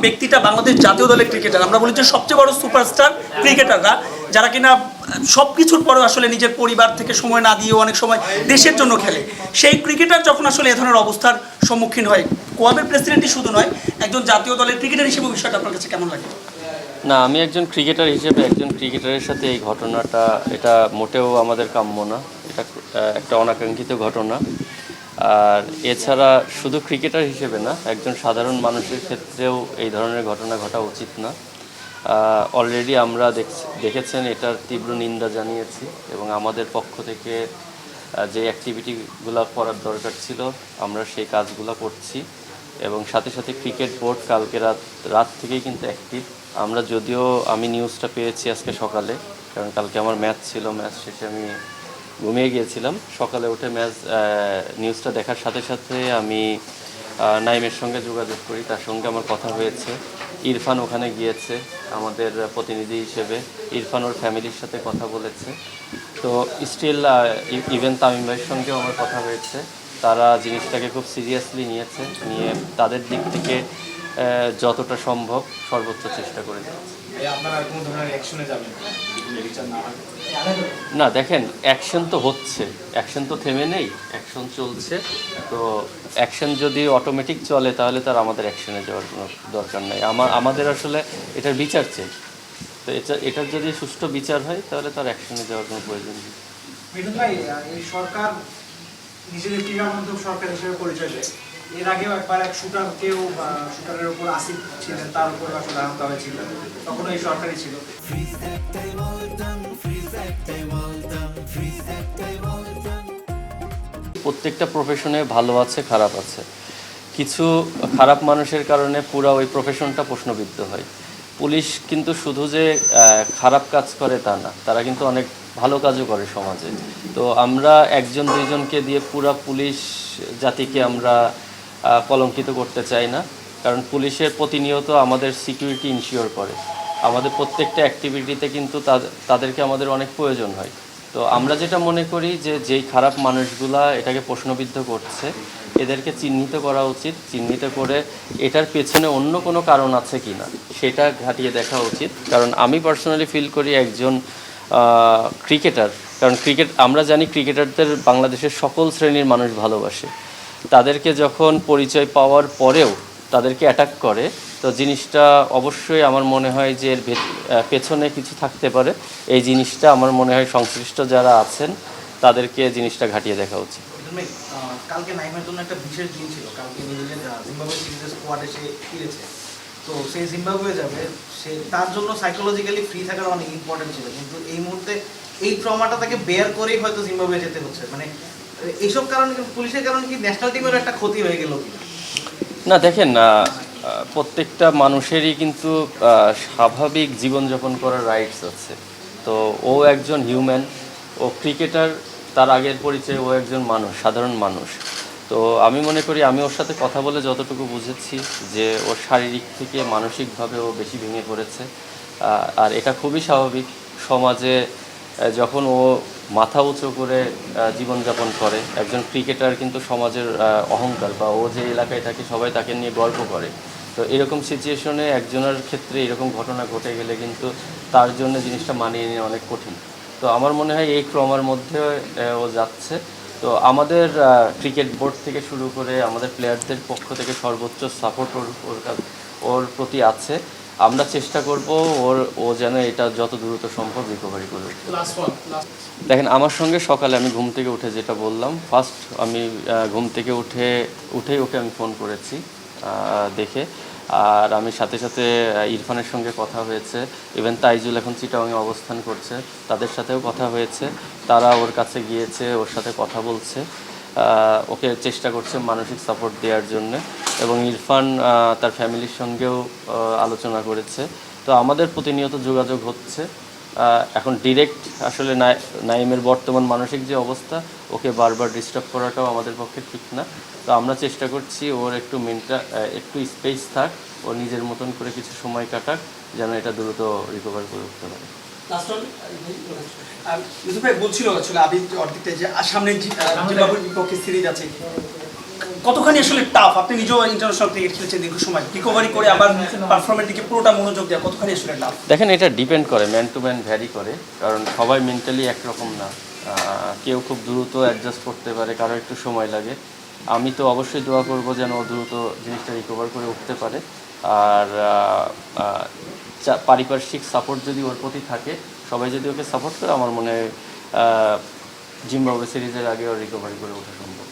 ব্যক্তিটা বাংলাদেশ জাতীয় দলের ক্রিকেটার, আমরা বলি যে সবচেয়ে বড় সুপারস্টার ক্রিকেটাররা, যারা কিনা সব কিছুর পরেও আসলে নিজের পরিবার থেকে সময় না দিয়ে অনেক সময় দেশের জন্য খেলে, সেই ক্রিকেটার যখন আসলে এ ধরনের অবস্থার সম্মুখীন হয়, কোয়াবের প্রেসিডেন্টই শুধু নয়, একজন জাতীয় দলের ক্রিকেটার হিসেবে বিষয়টা আপনার কাছে কেমন লাগে? না, আমি একজন ক্রিকেটার হিসেবে একজন ক্রিকেটারের সাথে এই ঘটনাটা, এটা মোটেও আমাদের কাম্য না। এটা একটা অনাকাঙ্ক্ষিত ঘটনা। আর এছাড়া শুধু ক্রিকেটার হিসেবে না, একজন সাধারণ মানুষের ক্ষেত্রেও এই ধরনের ঘটনা ঘটা উচিত না। অলরেডি আমরা দেখেছেন, এটার তীব্র নিন্দা জানিয়েছি এবং আমাদের পক্ষ থেকে যে অ্যাক্টিভিটিগুলো করার দরকার ছিল আমরা সেই কাজগুলো করছি। এবং সাথে সাথে ক্রিকেট বোর্ড কালকে রাত থেকেই কিন্তু অ্যাক্টিভ। আমরা যদিও আমি নিউজটা পেয়েছি আজকে সকালে, কারণ কালকে আমার ম্যাচ ছিল, ম্যাচ শেষে আমি ঘুমিয়ে গিয়েছিলাম। সকালে উঠে নিউজটা দেখার সাথে সাথে আমি নাইমের সঙ্গে যোগাযোগ করি, তার সঙ্গে আমার কথা হয়েছে। ইরফান ওখানে গিয়েছে আমাদের প্রতিনিধি হিসেবে, ইরফান ওর ফ্যামিলির সাথে কথা বলেছে। তো স্টিল ইভেন তামিম ভাইয়ের সঙ্গেও আমার কথা হয়েছে, তারা জিনিসটাকে খুব সিরিয়াসলি নিয়েছে, নিয়ে তাদের দিক থেকে যতটা সম্ভব সর্বোচ্চ চেষ্টা করে যাচ্ছে। না দেখেন, অ্যাকশন তো হচ্ছে, অ্যাকশন তো থেমে নেই, অ্যাকশন চলছে। তো অ্যাকশন যদি অটোমেটিক চলে তাহলে তার আমাদের অ্যাকশনে যাওয়ার কোনো দরকার নেই। আমাদের আসলে এটার বিচার চাই। তো এটার যদি সুষ্ঠু বিচার হয় তাহলে তার অ্যাকশনে যাওয়ার কোনো প্রয়োজন নেই। মিঠুন ভাই, এই সরকার নিজেদের ক্রীড়ামন্ত্রক সরকার হিসেবে পরিচয় দেয়। এর আগেও একবার এক শুটারের উপর আসিফ ছিলেন, তার উপর আসলে হামলা হয়েছিল, তখন এই সরকারই ছিল। প্রত্যেকটা প্রফেশনে ভালো আছে, খারাপ আছে। কিছু খারাপ মানুষের কারণে পুরো ওই প্রফেশনটা প্রশ্নবিদ্ধ হয়। পুলিশ কিন্তু শুধু যে খারাপ কাজ করে তা না, তারা কিন্তু অনেক ভালো কাজও করে সমাজে। তো আমরা একজন দুইজনকে দিয়ে পুরা পুলিশ জাতিকে আমরা কলঙ্কিত করতে চাই না, কারণ পুলিশের প্রতিনিয়ত আমাদের সিকিউরিটি ইনশিওর করে। আমাদের প্রত্যেকটা অ্যাক্টিভিটিতে কিন্তু তাদেরকে আমাদের অনেক প্রয়োজন হয়। তো আমরা যেটা মনে করি যে যেই খারাপ মানুষগুলা এটাকে প্রশ্নবিদ্ধ করছে, এদেরকে চিহ্নিত করা উচিত। চিহ্নিত করে এটার পেছনে অন্য কোনো কারণ আছে কি না সেটা ঘাটিয়ে দেখা উচিত। কারণ আমি পার্সোনালি ফিল করি একজন ক্রিকেটার, কারণ আমরা জানি ক্রিকেটারদের বাংলাদেশের সকল শ্রেণীর মানুষ ভালোবাসে। তাদেরকে যখন পরিচয় পাওয়ার পরেও তাদেরকে অ্যাটাক করে, তো জিনিসটা অবশ্যই আমার মনে হয় যে এর পেছনে কিছু থাকতে পারে। এই জিনিসটা আমার মনে হয় সংশ্লিষ্ট যারা আছেন তাদেরকে জিনিসটা ঘাটিয়ে দেখা উচিত। কালকে নাইমের জন্য একটা বিশেষ দিন ছিল, কালকে নিউজিল্যান্ড জিম্বাবুয়ে সিরিজের স্কোয়াডে সে ফিরেছে। তো সে জিম্বাবুয়ে যাবে, সে তার জন্য সাইকোলজিক্যালি ফ্রি থাকার অনেক ইম্পর্টেন্ট ছিল, কিন্তু এই মুহূর্তে এই ট্রমাটা তাকে বেয়ার করেই হয়তো জিম্বাবুয়ে যেতে হচ্ছে। মানে এইসব কারণে পুলিশের কারণে কি ন্যাশনাল টিমের একটা ক্ষতি হয়ে গেল কি না? দেখেন, প্রত্যেকটা মানুষেরই কিন্তু স্বাভাবিক জীবনযাপন করার রাইটস আছে। তো ও একজন হিউম্যান, ও ক্রিকেটার, তার আগের পরিচয় ও একজন মানুষ, সাধারণ মানুষ। তো আমি মনে করি আমি ওর সাথে কথা বলে যতটুকু বুঝেছি যে ওর শারীরিক থেকে মানসিকভাবে ও বেশি ভেঙে পড়েছে। আর এটা খুবই স্বাভাবিক। সমাজে যখন ও মাথা উঁচু করে জীবনযাপন করে, একজন ক্রিকেটার কিন্তু সমাজের অহংকার, বা ও যে এলাকায় থাকে সবাই তাকে নিয়ে গর্ব করে। তো এরকম সিচুয়েশনে একজনের ক্ষেত্রে এরকম ঘটনা ঘটে গেলে কিন্তু তার জন্য জিনিসটা মানিয়ে নেওয়া অনেক কঠিন। তো আমার মনে হয় এই ক্রমার মধ্যে ও যাচ্ছে। তো আমাদের ক্রিকেট বোর্ড থেকে শুরু করে আমাদের প্লেয়ারদের পক্ষ থেকে সর্বোচ্চ সাপোর্ট ওর প্রতি আছে। আমরা চেষ্টা করব ও যেন এটা যত দ্রুত সম্ভব রিকভারি করে। দেখেন, আমার সঙ্গে সকালে আমি ঘুম থেকে উঠে যেটা বললাম, ফার্স্ট আমি ঘুম থেকে উঠেই ওকে আমি ফোন করেছি দেখে। আর আমি সাথে সাথে ইরফানের সঙ্গে কথা হয়েছে, ইভেন তাইজুল এখন চিটাগাংয়ে অবস্থান করছে, তাদের সাথেও কথা হয়েছে। তারা ওর কাছে গিয়েছে, ওর সাথে কথা বলছে, ওকে চেষ্টা করছে মানসিক সাপোর্ট দেওয়ার জন্য। এবং ইরফান তার ফ্যামিলির সঙ্গেও আলোচনা করেছে। তো আমাদের প্রতিনিয়ত যোগাযোগ হচ্ছে। এখন ডিরেক্ট আসলে নাইমের বর্তমান মানসিক যে অবস্থা, ওকে বারবার ডিস্টার্ব করাটাও আমাদের পক্ষে ঠিক না। তো আমরা চেষ্টা করছি ওর একটু স্পেস থাক, ও নিজের মতন করে কিছু সময় কাটাক, যেন এটা দ্রুত রিকভার করে উঠতে পারে। ইউসুফ ভাই বলছিল আসলে আবির অর্ধেকটা যে সামনে জিম্বাবুয়ের বিপক্ষে সিরিজ আছে, কতখানি আসলে টাফ? আপনি নিজেও ইন্টারন্যাশনাল ক্রিকেট খেলেছেন দীর্ঘ সময়, রিকভারি করে আবার পারফরমেন্সের দিকে পুরোটা মনোযোগ দেওয়া কতখানি আসলে টাফ? দেখেন, এটা ডিপেন্ড করে, ম্যান টু ম্যান ভ্যারি করে, কারণ সবাই মেন্টালি একরকম না। কেউ খুব দ্রুত অ্যাডজাস্ট করতে পারে, কারো একটু সময় লাগে। আমি তো অবশ্যই দোয়া করব যেন ও দ্রুত জিনিসটা রিকভার করে উঠতে পারে। আর পারিপার্শ্বিক সাপোর্ট যদি ওর প্রতি থাকে, সবাই যদি ওকে সাপোর্ট করে, আমার মনে হয় জিম্বাবুয়ে সিরিজের আগে ওর রিকভারি করে ওঠা সম্ভব।